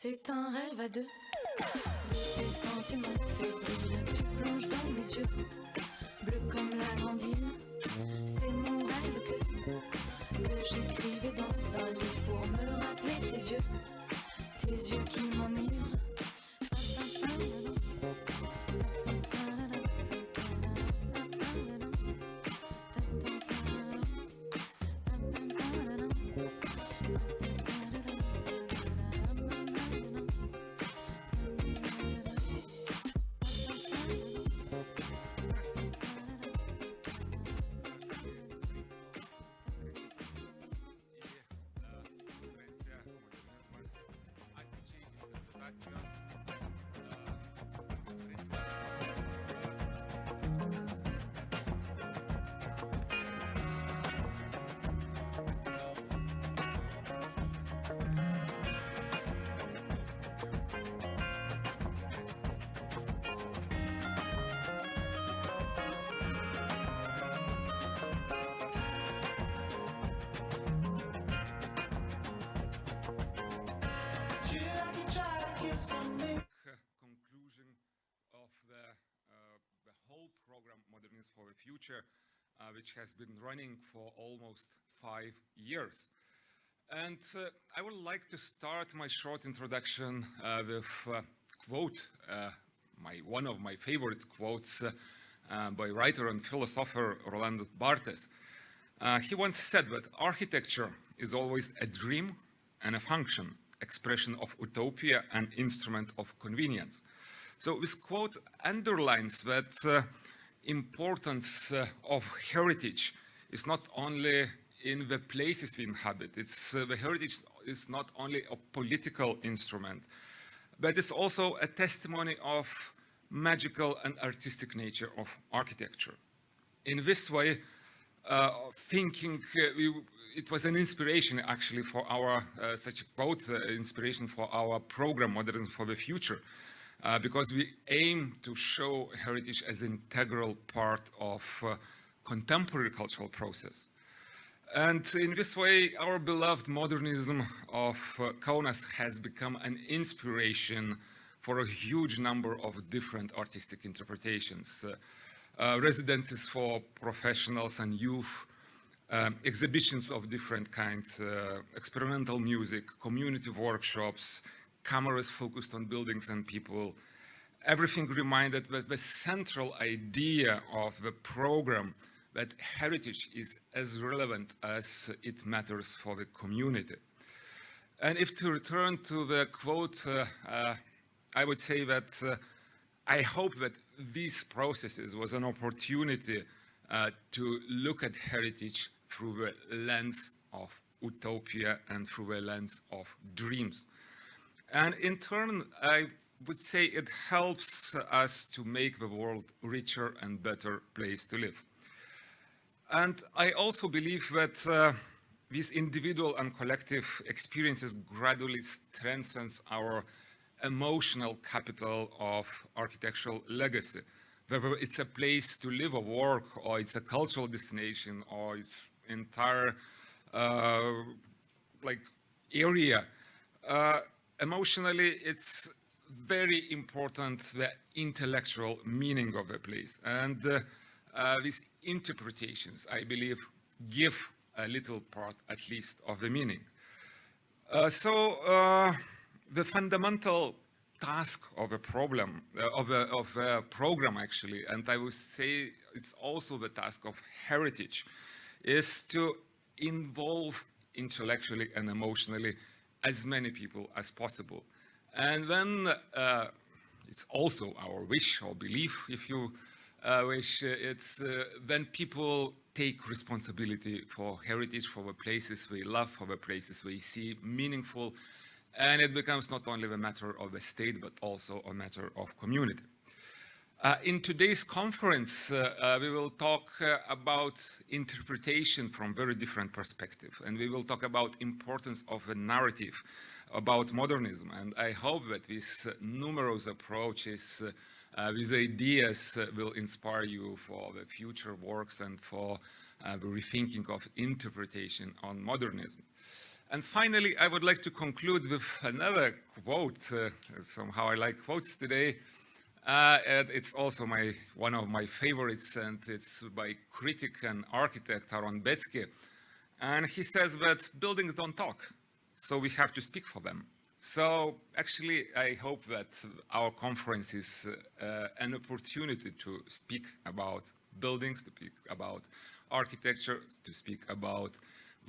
C'est un rêve à deux, de tes sentiments fébriles. Tu plonges dans mes yeux, bleu comme la grande île. C'est mon rêve que j'écrivais dans un livre pour me rappeler tes yeux qui m'enivrent. Future, which has been running for almost 5 years. And I would like to start my short introduction with a quote, one of my favorite quotes by writer and philosopher Roland Barthes. He once said that architecture is always a dream and a function, expression of utopia and instrument of convenience. So this quote underlines that importance of heritage is not only in the places we inhabit. The heritage is not only a political instrument, but it's also a testimony of magical and artistic nature of architecture. In this way, thinking, it was an inspiration actually for our, such a quote, inspiration for our program, Modernism for the Future. Because we aim to show heritage as an integral part of contemporary cultural process. And in this way, our beloved modernism of Kaunas has become an inspiration for a huge number of different artistic interpretations. Residences for professionals and youth, exhibitions of different kinds, experimental music, community workshops, cameras focused on buildings and people. Everything reminded that the central idea of the program, that heritage is as relevant as it matters for the community. And if to return to the quote, I would say that I hope that these processes was an opportunity to look at heritage through the lens of utopia and through the lens of dreams. And in turn, I would say it helps us to make the world richer and better place to live. And I also believe that these individual and collective experiences gradually strengthens our emotional capital of architectural legacy. Whether it's a place to live or work, or it's a cultural destination, or it's entire area. Emotionally, it's very important, the intellectual meaning of a place. And these interpretations, I believe, give a little part, at least, of the meaning. The fundamental task of a problem, of a program, actually, and I would say it's also the task of heritage, is to involve intellectually and emotionally as many people as possible. And then it's also our wish or belief, if you wish, it's when people take responsibility for heritage, for the places we love, for the places we see meaningful, and it becomes not only a matter of the state, but also a matter of community. In today's conference, we will talk about interpretation from very different perspectives, and we will talk about importance of a narrative about modernism. And I hope that these numerous approaches, these ideas will inspire you for the future works and for the rethinking of interpretation on modernism. And finally, I would like to conclude with another quote. Somehow I like quotes today. And it's also one of my favorites, and it's by critic and architect Aaron Betsky. And he says that buildings don't talk, so we have to speak for them. So actually, I hope that our conference is an opportunity to speak about buildings, to speak about architecture, to speak about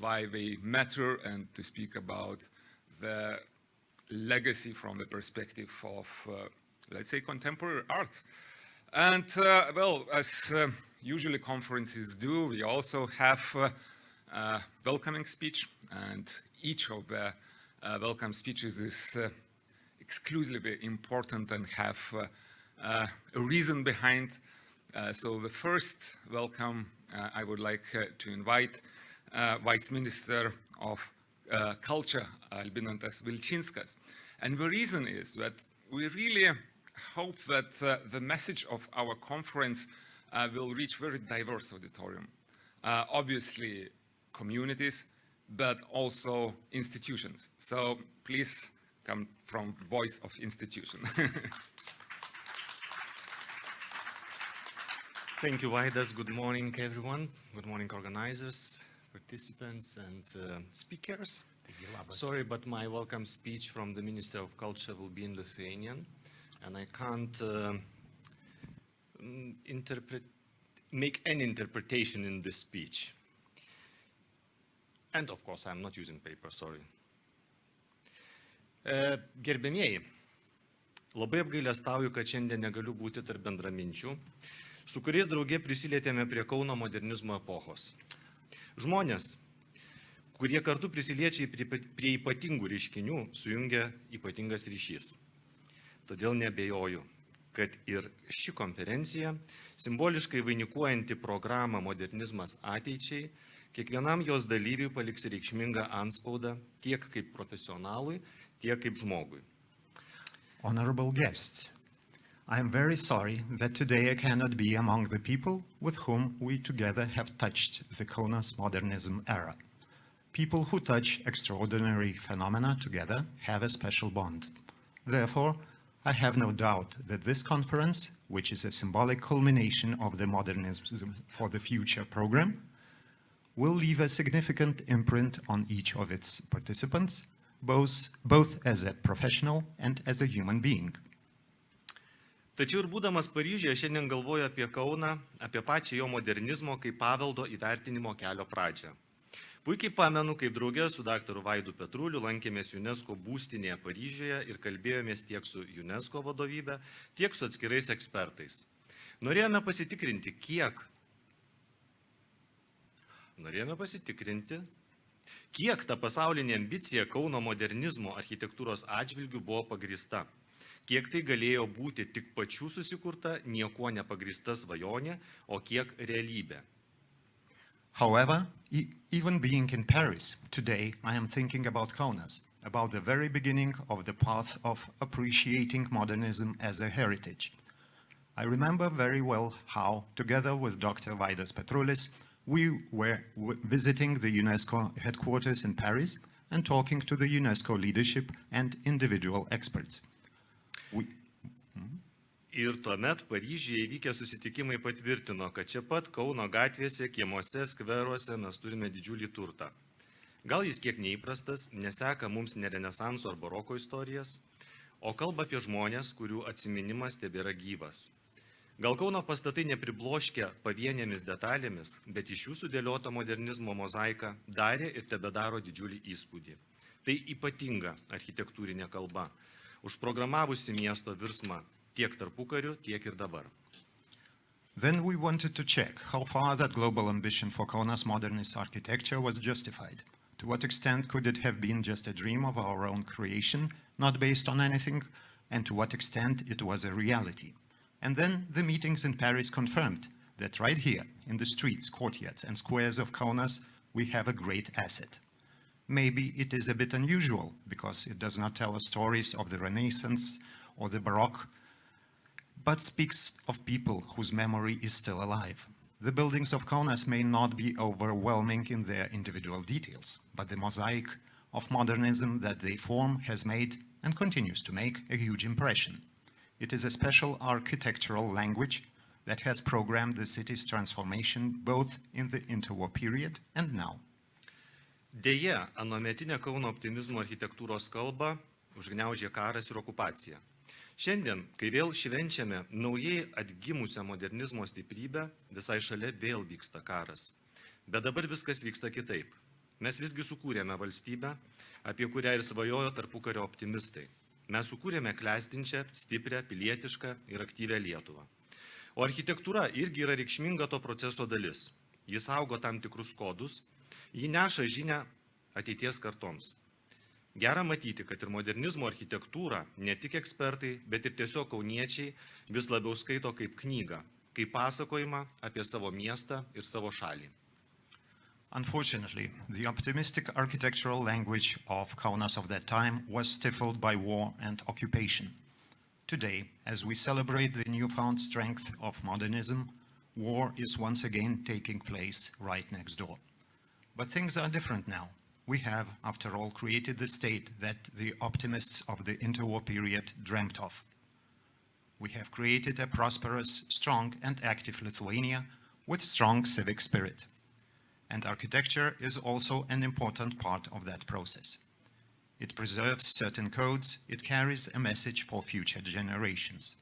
why they matter, and to speak about the legacy from the perspective of, let's say, contemporary art. And well, as usually conferences do, we also have a welcoming speech, and each of the welcome speeches is exclusively important and have a reason behind. So the first welcome, I would like to invite Vice Minister of Culture, ALBINAS VILČINSKAS. And the reason is that we really hope that the message of our conference will reach very diverse auditorium. Obviously, communities, but also institutions. So please come from voice of institution. Thank you, VAIDAS. Good morning, everyone. Good morning, organizers, participants, and speakers. Sorry, but my welcome speech from the Minister of Culture will be in Lithuanian, and I can't make any interpretation in this speech. And of course, I'm not using paper, sorry. Gerbėmieji, labai apgailestauju, kad šiandien negaliu būti tarp bendraminčių, su kuriais draugė prisilietėme prie Kauno modernizmo epochos. Žmonės, kurie kartu prisiliečia prie ypatingų reiškinių, sujungia ypatingas ryšys. Todėl neabejoju, kad ir ši konferencija, simboliškai vainikuojanti programą Modernizmas ateičiai, kiekvienam jos dalyviui paliks reikšmingą antspaudą tiek kaip profesionalui, tiek kaip žmogui. Honorable guests, I am very sorry that today I cannot be among the people with whom we together have touched the Kaunas modernism era. People who touch extraordinary phenomena together have a special bond. Therefore, I have no doubt that this conference, which is a symbolic culmination of the Modernism for the Future program, will leave a significant imprint on each of its participants, both as a professional and as a human being. Tačiau ir būdamas Paryžiuje, šiandien galvoju apie Kauną, apie pačią jo modernizmo kaip paveldo įvertinimo kelio pradžią. Puikiai pamenu, kaip draugė su daktaru Vaidu Petruliu lankėmės UNESCO būstinėje Paryžiuje ir kalbėjomės tiek su UNESCO vadovybė, tiek su atskirais ekspertais. Norėjome pasitikrinti, kiek ta pasaulinė ambicija Kauno modernizmo architektūros atžvilgių buvo pagrįsta. Kiek tai galėjo būti tik pačių susikurta, niekuo nepagrįsta svajonė, o kiek realybė. However, even being in Paris, today I am thinking about Kaunas, about the very beginning of the path of appreciating modernism as a heritage. I remember very well how, together with Dr. VAIDAS PETRULIS, we were visiting the UNESCO headquarters in Paris and talking to the UNESCO leadership and individual experts. Ir tuomet Paryžiuje įvykę susitikimai patvirtino, kad čia pat Kauno gatvėse, kiemuose, skveruose mes turime didžiulį turtą. Gal jis kiek neįprastas, neseka mums ne renesanso ar baroko istorijas, o kalba apie žmonės, kurių atsiminimas tebėra gyvas. Gal Kauno pastatai nepribloškia pavienėmis detalėmis, bet iš jų sudėliota modernizmo mozaika darė ir tebedaro didžiulį įspūdį. Tai ypatinga architektūrinė kalba, užprogramavusi miesto virsmą tiek tarpukariu, tiek ir dabar. Then we wanted to check how far that global ambition for Kaunas modernist architecture was justified. To what extent could it have been just a dream of our own creation, not based on anything, and to what extent it was a reality. And then the meetings in Paris confirmed that right here, in the streets, courtyards, and squares of Kaunas, we have a great asset. Maybe it is a bit unusual, because it does not tell us stories of the Renaissance or the Baroque, but speaks of people whose memory is still alive. The buildings of Kaunas may not be overwhelming in their individual details, but the mosaic of modernism that they form has made and continues to make a huge impression. It is a special architectural language that has programmed the city's transformation both in the interwar period and now. Deja, anuometinę Kauno optimizmo architektūros kalbą užgniaužė karas ir okupacija. Šiandien, kai vėl švenčiame naujai atgimusią modernizmo stiprybę, visai šalia vėl vyksta karas. Bet dabar viskas vyksta kitaip. Mes visgi sukūrėme valstybę, apie kurią ir svajojo tarpukario optimistai. Mes sukūrėme klestinčią, stiprią, pilietišką ir aktyvią Lietuvą. O architektūra irgi yra reikšminga to proceso dalis. Jis saugo tam tikrus kodus, ji neša žinią ateities kartoms. Gera matyti, kad ir modernizmo architektūrą ne tik ekspertai, bet ir tiesiog kauniečiai vis labiau skaito kaip knygą, kaip pasakojimą apie savo miestą ir savo šalį. Unfortunately, the optimistic architectural language of Kaunas of that time was stifled by war and occupation. Today, as we celebrate the newfound strength of modernism, war is once again taking place right next door. But things are different now. We have, after all, created the state that the optimists of the interwar period dreamt of. We have created a prosperous, strong and active Lithuania with strong civic spirit. And architecture is also an important part of that process. It preserves certain codes, it carries a message for future generations.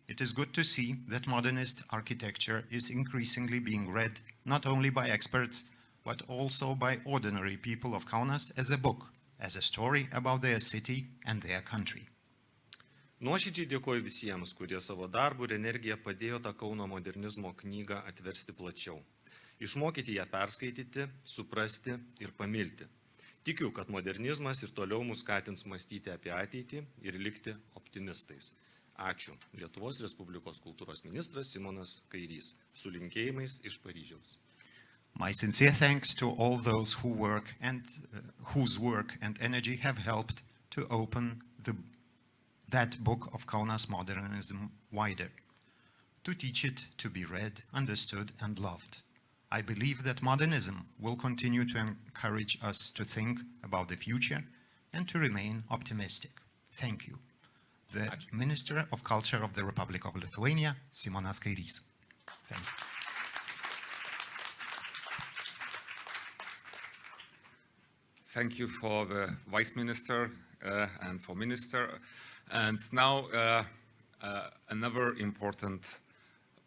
It is good to see that modernist architecture is increasingly being read not only by experts, but also by ordinary people of Kaunas as a book, as a story about their city and their country. Nuoširdžiai dėkoju visiems, kurie savo darbu ir energiją padėjo tą Kauno modernizmo knygą atversti plačiau. Išmokyti ją perskaityti, suprasti ir pamilti. Tikiu, kad modernizmas ir toliau mus skatins mąstyti apie ateitį ir likti optimistais. Ačiū. Lietuvos Respublikos kultūros ministras Simonas Kairys. Su linkėjimais iš Paryžiaus. My sincere thanks to all those who work and whose work and energy have helped to open that book of Kaunas modernism wider, to teach it to be read, understood and loved. I believe that modernism will continue to encourage us to think about the future and to remain optimistic. Thank you. The Minister of Culture of the Republic of Lithuania, Simonas Kairys. Thank you. Thank you for the Vice Minister and for Minister. And now another important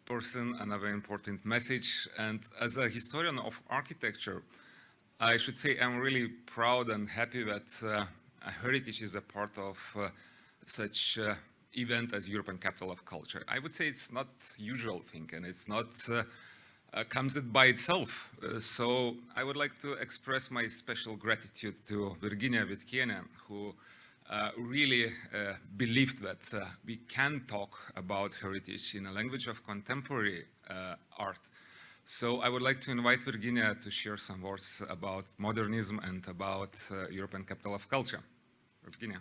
person, another important message. And as a historian of architecture, I should say I'm really proud and happy that heritage is a part of such event as European Capital of Culture. I would say it's not usual thing, and it's not comes it by itself. So I would like to express my special gratitude to VITKIENŽ, who really believed that we can talk about heritage in a language of contemporary art. So I would like to invite Virginia to share some words about modernism and about European Capital of Culture. Virginia.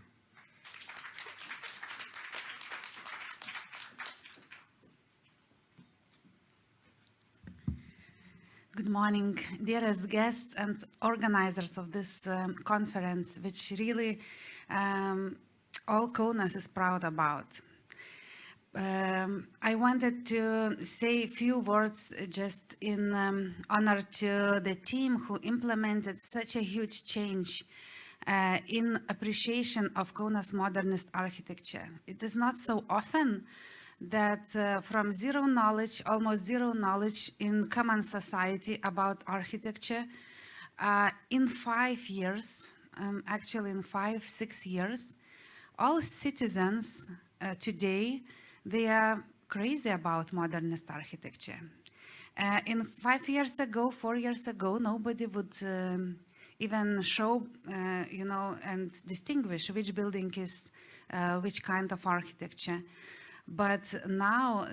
Good morning, dearest guests and organizers of this conference, which really all Kaunas is proud about. I wanted to say a few words just in honor to the team who implemented such a huge change in appreciation of Kaunas modernist architecture. It is not so often that from zero knowledge, almost zero knowledge in common society about architecture, in 5 years, actually in 5-6 years, all citizens today, they are crazy about modernist architecture. In 5 years ago, 4 years ago, nobody would even show, and distinguish which building is which kind of architecture. But now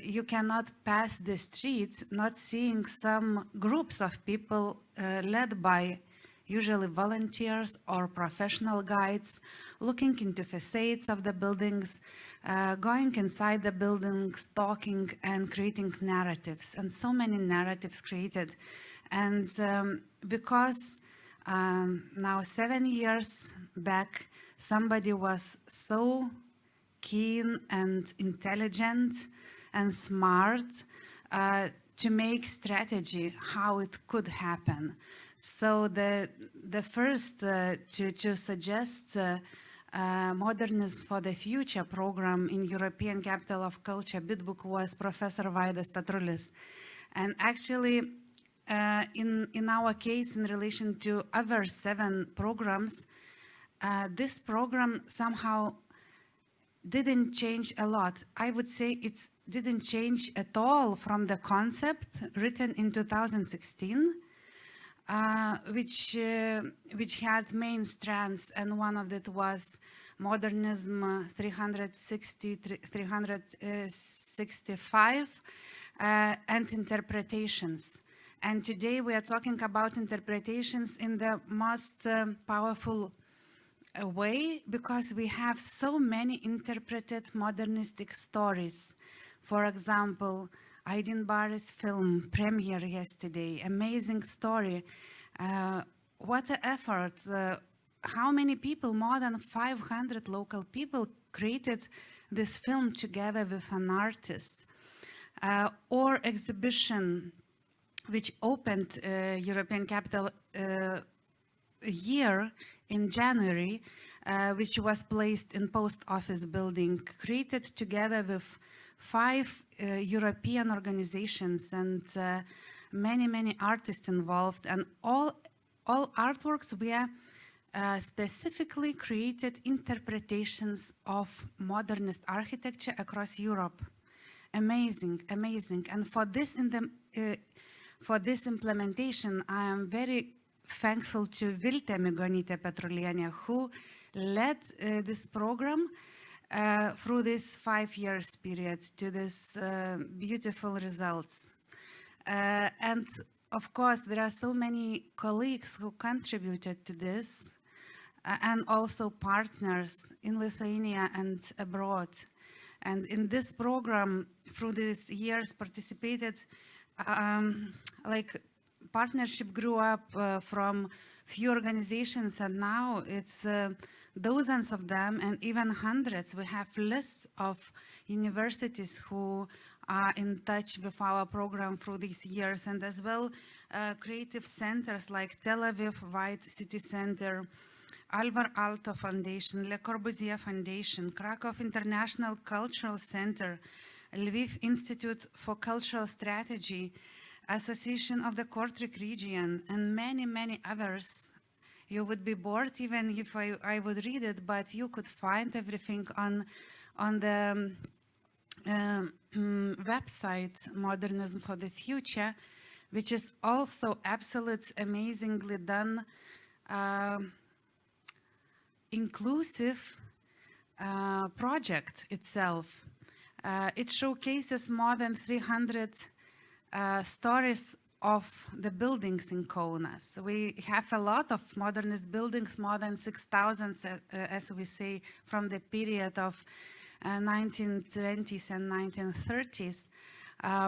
you cannot pass the streets not seeing some groups of people led by usually volunteers or professional guides, looking into facades of the buildings, going inside the buildings, talking and creating narratives, and so many narratives created. And because Now 7 years back, somebody was so keen and intelligent and smart to make strategy how it could happen. So the first to suggest Modernism for the Future program in European Capital of Culture Bitbook was Professor VAIDAS PETRULIS. And actually, in our case, in relation to other 7 programs, this program somehow didn't change a lot. I would say it didn't change at all from the concept written in 2016, which had main strands, and one of it was Modernism 365 and interpretations. And today we are talking about interpretations in the most powerful way, because we have so many interpreted modernistic stories. For example, Aydin Barry's film premiere yesterday, amazing story. What an effort. How many people, more than 500 local people, created this film together with an artist. Or exhibition which opened European Capital year in January, which was placed in Post Office building, created together with 5 European organizations and many artists involved, and all artworks were specifically created interpretations of modernist architecture across Europe. Amazing, amazing. And for this implementation, I am very thankful to Viltė Migonytė Petrulienė, who led this program through this 5 years period to this beautiful results. And of course, there are so many colleagues who contributed to this, and also partners in Lithuania and abroad. And in this program, through these years, participated, like partnership grew up from few organizations, and now it's dozens of them and even hundreds. We have lists of universities who are in touch with our program through these years, and as well creative centers like Tel Aviv White City Center, Alvar Aalto Foundation, Le Corbusier Foundation, Krakow International Cultural Center, Lviv Institute for Cultural Strategy, Association of the Kortrijk region, and many others. You would be bored even if I would read it, but you could find everything on the website Modernism for the Future, which is also absolutely amazingly done, inclusive project itself. It showcases more than 300 stories of the buildings in Kaunas. We have a lot of modernist buildings, more than 6,000, as we say, from the period of 1920s and 1930s.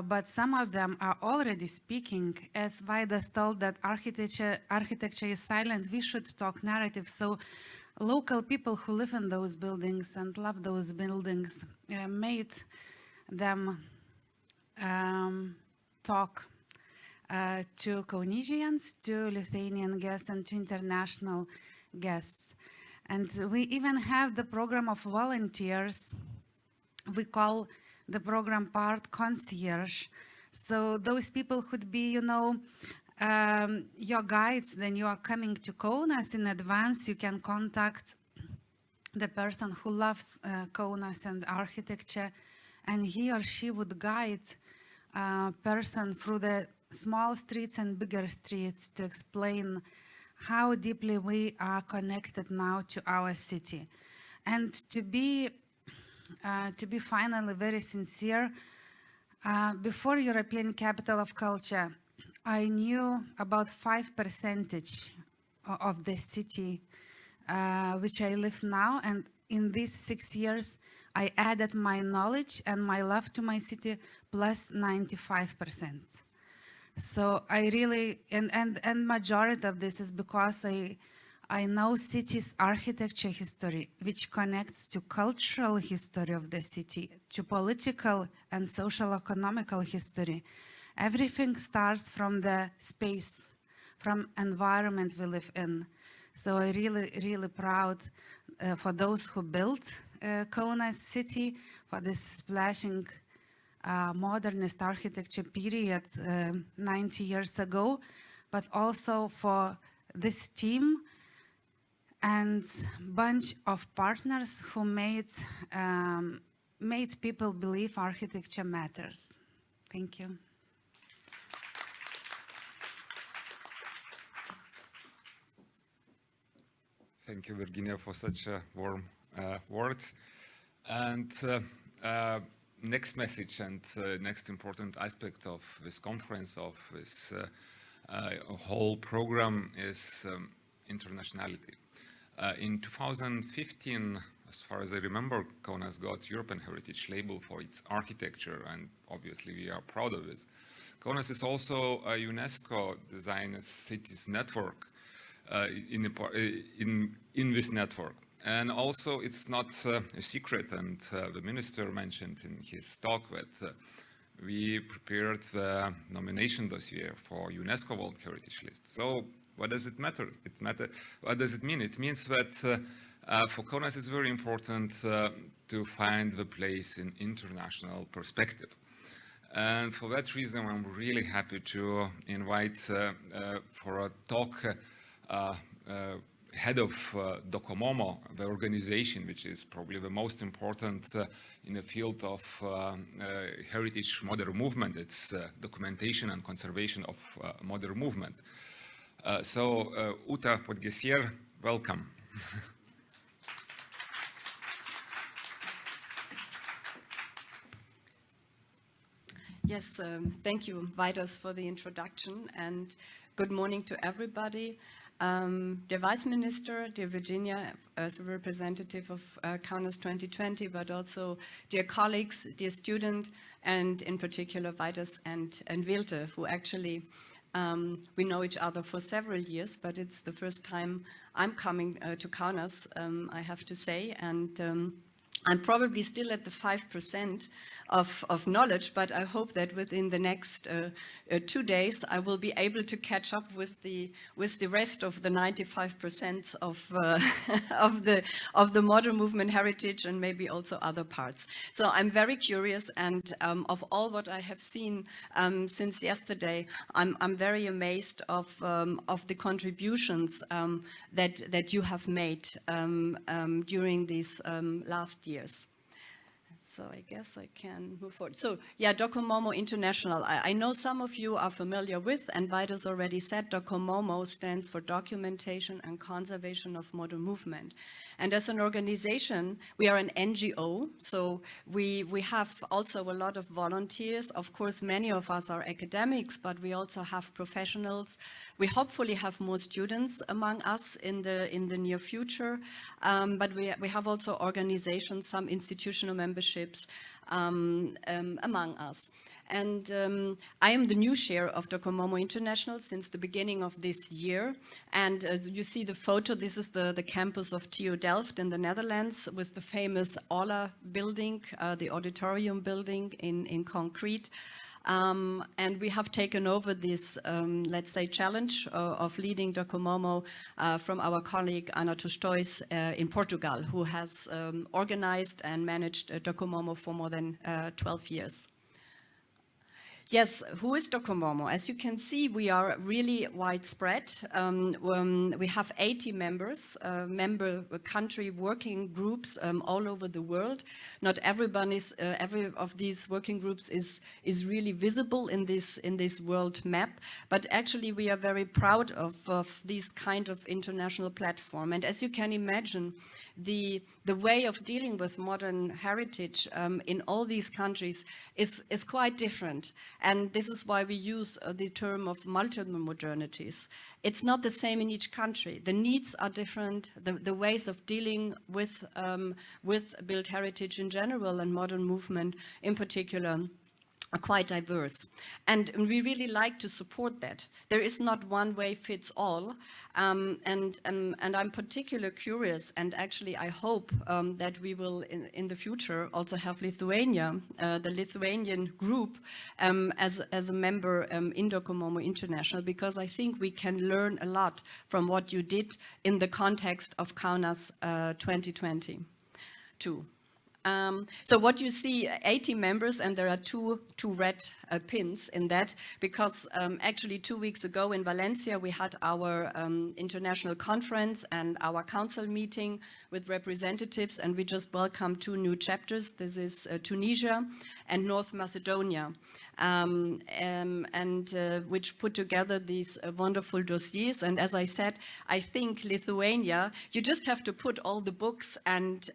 But some of them are already speaking. As VAIDAS told that architecture is silent, we should talk narrative. So local people who live in those buildings and love those buildings made them talk to Kaunasians, to Lithuanian guests, and to international guests. And we even have the program of volunteers. We call the program part concierge. So those people could be, you know, your guides. Then you are coming to Kaunas in advance. You can contact the person who loves Kaunas and architecture, and he or she would guide person through the small streets and bigger streets to explain how deeply we are connected now to our city. And to be finally very sincere, before European Capital of Culture, I knew about 5% of the city which I live now, and in these 6 years I added my knowledge and my love to my city plus 95%. So I really, and majority of this is because I know city's architecture history, which connects to cultural history of the city, to political and social economical history. Everything starts from the space, from environment we live in. So I really proud for those who built Kaunas city, for this splashing modernist architecture period 90 years ago, but also for this team and bunch of partners who made people believe architecture matters. Thank you. Thank you, Virginia, for such warm words. And next message and next important aspect of this conference, of this whole program, is internationality. In 2015, as far as I remember, Kaunas got European Heritage label for its architecture, and obviously we are proud of this. Kaunas is also a UNESCO Design Cities network in this network. And also it's not a secret, and the minister mentioned in his talk that we prepared the nomination dossier for UNESCO World Heritage List. So what does it matter? What does it mean? It means that for Kaunas it's very important to find the place in international perspective. And for that reason, I'm really happy to invite for a talk head of DOCOMOMO, the organization which is probably the most important in the field of heritage modern movement. It's documentation and conservation of modern movement. So Uta POTTGIESSER, welcome. Yes, thank you, VAIDAS, for the introduction, and good morning to everybody. Dear Vice Minister, dear Virginia, as a representative of Kaunas 2020, but also dear colleagues, dear student, and in particular VAIDAS and Vilte, who actually, we know each other for several years, but it's the first time I'm coming to Kaunas, I have to say, and I'm probably still at the 5% of knowledge, but I hope that within the next 2 days I will be able to catch up with the rest of the 95% of the modern movement heritage, and maybe also other parts. So I'm very curious, and of all what I have seen since yesterday, I'm very amazed of the contributions that you have made during these last years. So I guess I can move forward. So yeah, DOCOMOMO International. I know some of you are familiar with, and VAIDAS already said, DOCOMOMO stands for Documentation and Conservation of Modern Movement. And as an organization, we are an NGO, so we have also a lot of volunteers. Of course, many of us are academics, but we also have professionals. We hopefully have more students among us in the near future, but we have also organizations, some institutional memberships among us. And I am the new chair of DOCOMOMO International since the beginning of this year. And you see the photo, this is the campus of TU Delft in the Netherlands with the famous Aula building, the auditorium building in concrete. And we have taken over this, let's say, challenge of leading DOCOMOMO from our colleague Ana Tustois in Portugal, who has organized and managed DOCOMOMO for more than 12 years. Yes, who is DOCOMOMO? As you can see, we are really widespread. We have 80 members, member country working groups all over the world. Not every of these working groups is really visible in this world map, but actually we are very proud of this kind of international platform. And as you can imagine, the way of dealing with modern heritage in all these countries is quite different. And this is why we use the term of multiple modernities. It's not the same in each country. The needs are different. The ways of dealing with built heritage in general and modern movement in particular are quite diverse, and we really like to support that. There is not one way fits all, and I'm particularly curious, and actually I hope that we will in the future also have Lithuania, the Lithuanian group, as a member in DOCOMOMO International, because I think we can learn a lot from what you did in the context of Kaunas 2022. So what you see, 80 members, and there are two red pins in that, because actually 2 weeks ago in Valencia we had our international conference and our council meeting with representatives, and we just welcomed 2 new chapters. This is Tunisia and North Macedonia, which put together these wonderful dossiers. And as I said, I think Lithuania, you just have to put all the books and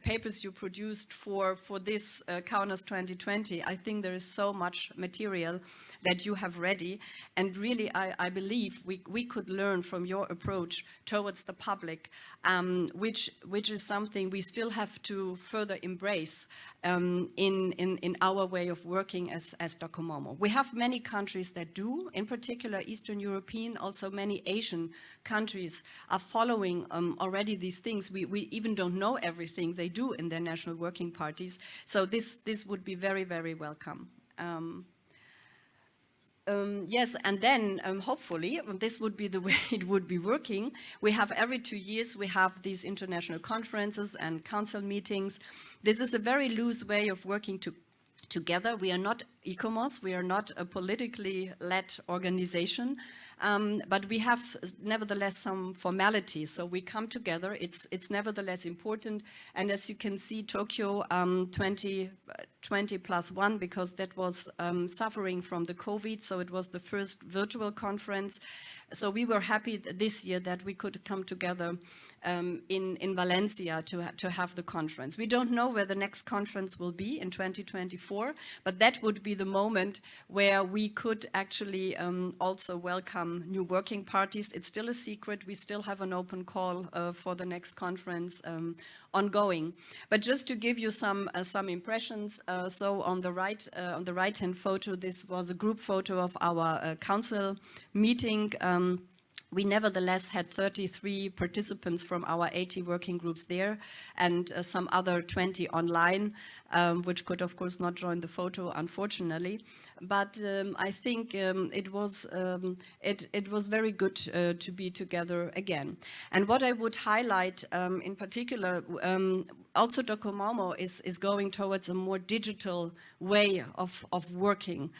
papers you produced for this Kaunas 2020. I think there is so much material that you have ready, and really I believe we could learn from your approach towards the public, which is something we still have to further embrace in our way of working as DOCOMOMO. We have many countries that do, in particular Eastern European, also many Asian countries are following already these things. We even don't know everything they do in their national working parties, so this would be very, very welcome. Yes, and then hopefully this would be the way it would be working. We have every 2 years, we have these international conferences and council meetings. This is a very loose way of working together. We are not ICOMOS, we are not a politically led organization, but we have nevertheless some formalities. So we come together, it's nevertheless important. And as you can see, Tokyo 2020+1, because that was suffering from the COVID, so it was the first virtual conference. So we were happy this year that we could come together in Valencia to have the conference. We don't know where the next conference will be in 2024, but that would be the moment where we could actually also welcome new working parties. It's still a secret. We still have an open call for the next conference ongoing. But just to give you some impressions, so on the right-hand photo, this was a group photo of our council meeting. We nevertheless had 33 participants from our 80 working groups there, and some other 20 online, which could of course not join the photo, unfortunately. But I think it was very good to be together again. And what I would highlight in particular, also DOCOMOMO is going towards a more digital way of working.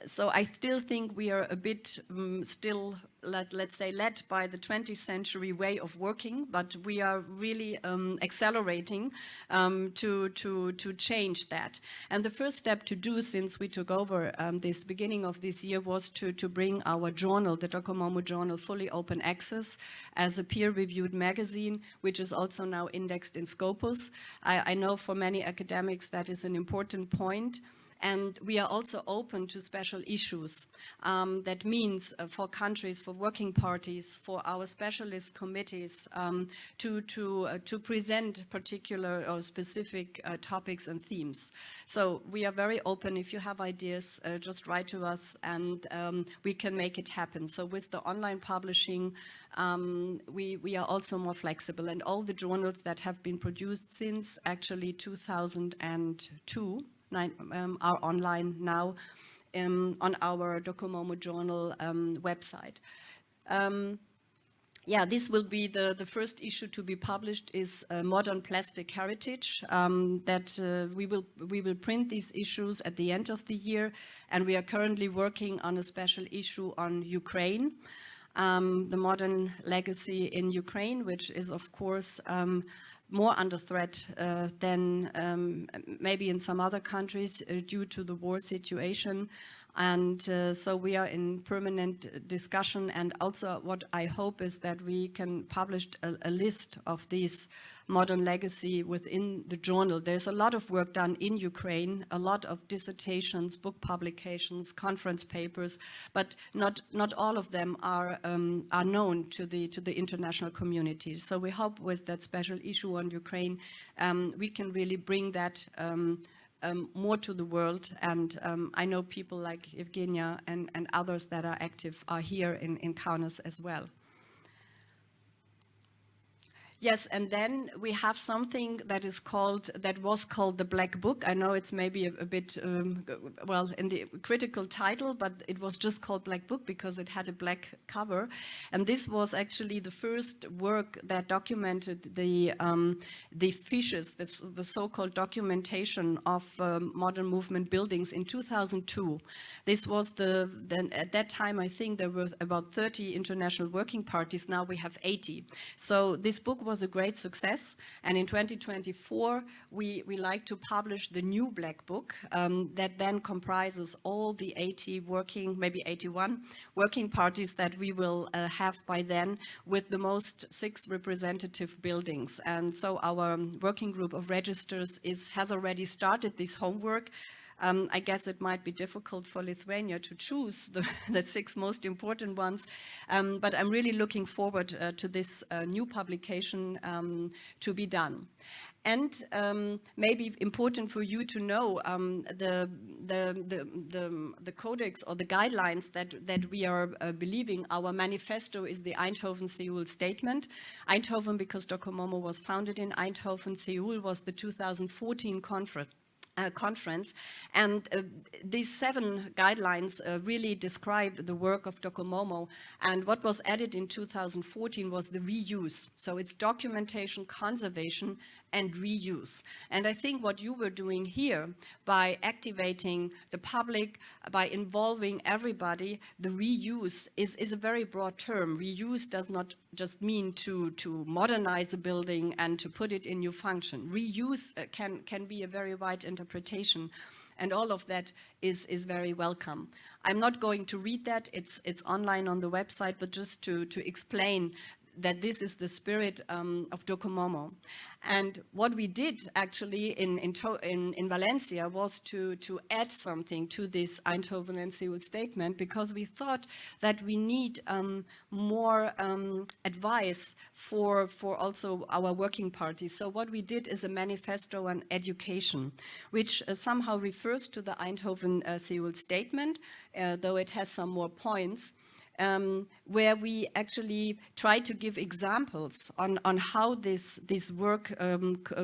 So I still think we are a bit still, let's say, led by the 20th century way of working, but we are really accelerating to change that. And the first step to do, since we took over this beginning of this year, was to bring our journal, the DOCOMOMO journal, fully open access as a peer-reviewed magazine, which is also now indexed in Scopus. I know for many academics that is an important point. And we are also open to special issues. That means for countries, for working parties, for our specialist committees to present particular or specific topics and themes. So we are very open. If you have ideas, just write to us, and we can make it happen. So with the online publishing, we are also more flexible. And all the journals that have been produced since actually 2002 are online now on our DOCOMOMO journal website. Yeah, this will be the first issue to be published, is Modern Plastic Heritage, that we will print these issues at the end of the year, and we are currently working on a special issue on Ukraine, the modern legacy in Ukraine, which is of course more under threat than maybe in some other countries due to the war situation. And so we are in permanent discussion, and also what I hope is that we can publish a list of these modern legacy within the journal. There's a lot of work done in Ukraine, a lot of dissertations, book publications, conference papers, but not all of them are known to the international community. So we hope with that special issue on Ukraine, we can really bring that more to the world. And I know people like VIRGINIJA and others that are active are here in Kaunas as well. Yes, and then we have something that was called the Black Book. I know it's maybe a bit, well, in the critical title, but it was just called Black Book because it had a black cover. And this was actually the first work that documented the fishes, the so-called documentation of modern movement buildings in 2002. This was then at that time, I think there were about 30 international working parties. Now we have 80. So this book was a great success, and in 2024 we like to publish the new Black Book that then comprises all the 80 maybe 81 working parties that we will have by then, with the most 6 representative buildings. And so our working group of registers has already started this homework. I guess it might be difficult for Lithuania to choose the 6 most important ones, but I'm really looking forward to this new publication to be done. And maybe important for you to know the codex or the guidelines that we are believing. Our manifesto is the Eindhoven-Seoul statement. Eindhoven, because DOCOMOMO was founded in Eindhoven. Seoul was the 2014 conference, and these 7 guidelines really describe the work of DOCOMOMO, and what was added in 2014 was the reuse. So it's documentation, conservation, and reuse. And I think what you were doing here, by activating the public, by involving everybody, the reuse is a very broad term. Reuse does not just mean to modernize a building and to put it in new function. Reuse can be a very wide interpretation, and all of that is very welcome. I'm not going to read that, it's online on the website, but just to explain that this is the spirit of DOCOMOMO. And what we did actually in Valencia was to add something to this Eindhoven and Seoul statement, because we thought that we need more advice for also our working parties. So what we did is a manifesto on education, which somehow refers to the Eindhoven-Seoul statement, though it has some more points. Where we actually try to give examples on how this work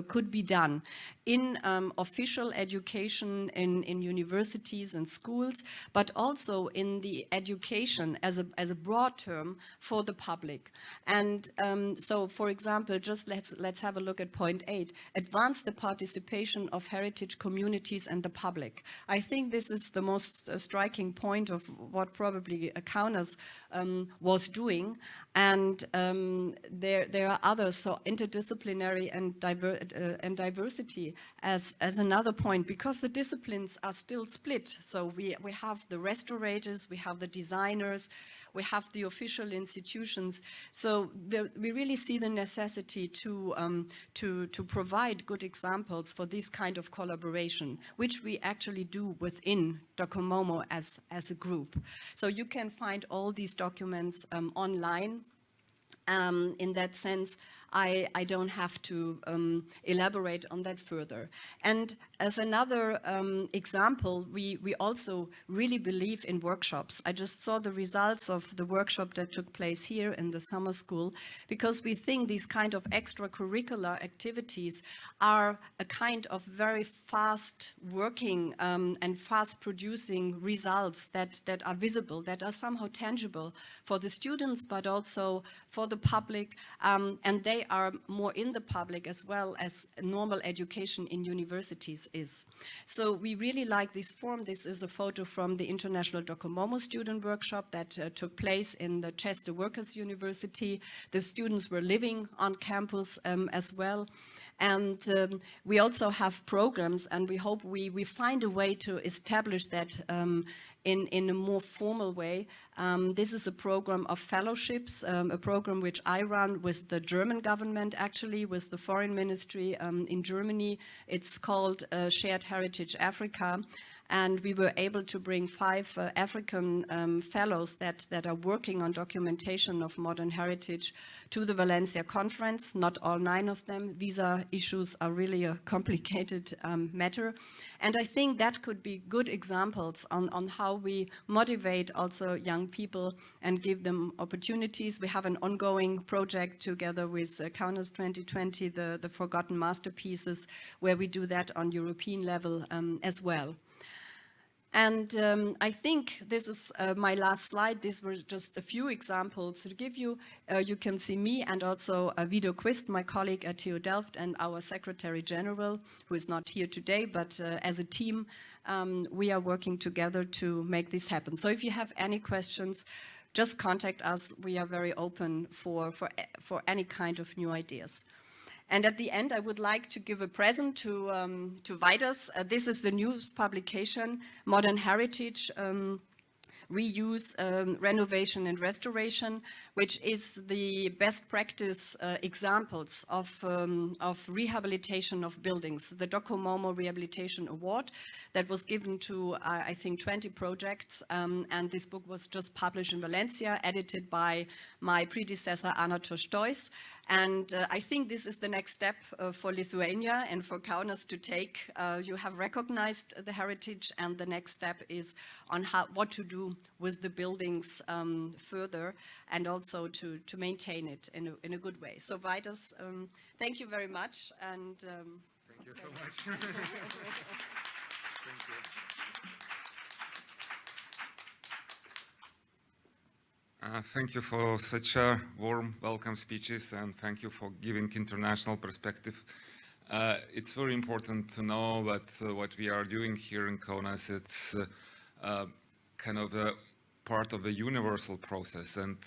could be done in official education in universities and schools, but also in the education as a broad term for the public. And so, for example, just let's have a look at point 8: advance the participation of heritage communities and the public. I think this is the most striking point of what probably Kaunas was doing, and there are others. So interdisciplinary and diversity as another point, because the disciplines are still split. So we have the restaurators, we have the designers, we have the official institutions. So we really see the necessity to provide good examples for this kind of collaboration, which we actually do within DOCOMOMO as a group. So you can find all these documents online. In that sense, I don't have to elaborate on that further. And as another example, we also really believe in workshops. I just saw the results of the workshop that took place here in the summer school, because we think these kind of extracurricular activities are a kind of very fast working and fast producing results that are visible, that are somehow tangible for the students, but also for the public, and they are more in the public as well as normal education in universities is. So we really like this form. This is a photo from the International DOCOMOMO student workshop that took place in the Chester Workers University. The students were living on campus as well. And we also have programs, and we hope we find a way to establish that in a more formal way. This is a program of fellowships, a program which I run with the German government, actually, with the Foreign Ministry in Germany. It's called Shared Heritage Africa. And we were able to bring 5 African fellows that are working on documentation of modern heritage to the Valencia conference, not all 9 of them. Visa issues are really a complicated matter. And I think that could be good examples on how we motivate also young people and give them opportunities. We have an ongoing project together with Kaunas 2020, the Forgotten Masterpieces, where we do that on European level as well. And I think this is my last slide. These were just a few examples to give you. You can see me and also Vido Quist, my colleague at TU Delft, and our Secretary General, who is not here today, but as a team, we are working together to make this happen. So if you have any questions, just contact us. We are very open for any kind of new ideas. And at the end, I would like to give a present to VAIDAS. This is the news publication, Modern Heritage, Reuse, Renovation and Restoration, which is the best practice examples of rehabilitation of buildings. The DOCOMOMO Rehabilitation Award that was given to, I think, 20 projects, and this book was just published in Valencia, edited by my predecessor, Anna Tostois. And I think this is the next step for Lithuania and for Kaunas to take. You have recognized the heritage, and the next step is on what to do with the buildings further, and also to maintain it in a good way. So VAIDAS, thank you very much. And thank you so much. Thank you. Thank you for such warm welcome speeches, and thank you for giving international perspective. It's very important to know that what we are doing here in Kaunas, it's kind of a part of a universal process, and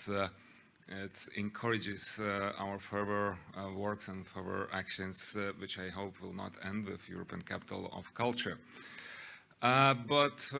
it encourages our further works and further actions, which I hope will not end with European Capital of Culture. But